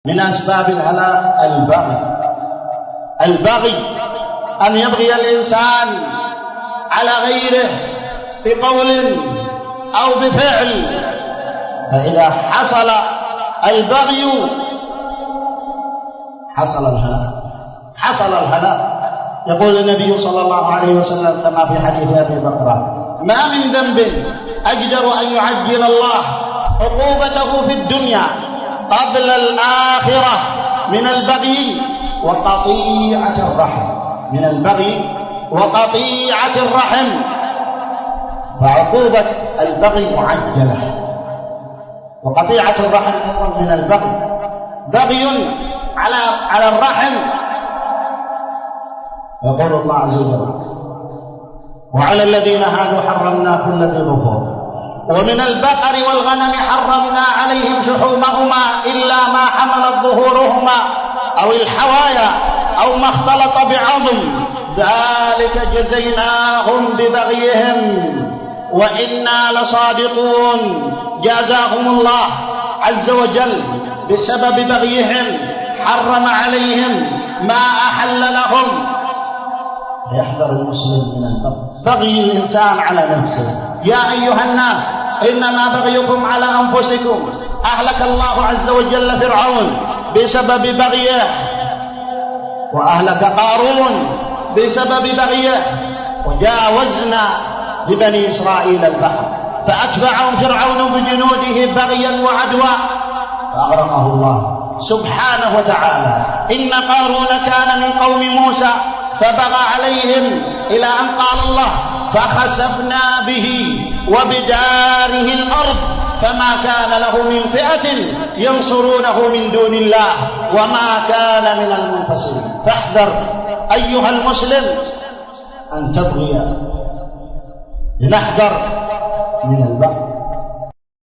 من أسباب الهلاك البغي أن يبغي الإنسان على غيره بقول أو بفعل، فإذا حصل البغي حصل الهلاك. يقول النبي صلى الله عليه وسلم كما في حديث أبي بكر: ما من ذنب أجدر أن يعجل الله عقوبته في الدنيا قبل الآخرة من البغي وقطيعة الرحم. فعقوبة البغي معجلة، وقطيعة الرحم أيضا من البغي. بغي على الرحم، يقول الله عز وجل: وعلى الذين هادوا حرمنا كل ذي ظفر ومن البقر والغنم حرمنا عليهم شحومهما إلا ما حملت ظهورهما أو الحوايا أو ما اختلط بعظم ذلك جزيناهم ببغيهم وإنا لصادقون. جازاهم الله عز وجل بسبب بغيهم، حرم عليهم ما أحل لهم. يحذر المسلم من بغي الإنسان على نفسه. يا أيها الناس إنما بغيكم على أنفسكم. أهلك الله عز وجل فرعون بسبب بغيه، وأهلك قارون بسبب بغيه، وجاوزنا ببني إسرائيل البحر فأتبعهم فرعون بجنوده بغيا وعدوى فأغرقه الله سبحانه وتعالى. إن قارون كان من قوم موسى فبغى عليهم إلى أن قال الله: فخسفنا به وبداره الأرض فما كان له من فئة ينصرونه من دون الله وما كان من المنتصرين. فاحذر أيها المسلم أن تبغي، لنحذر من البغي.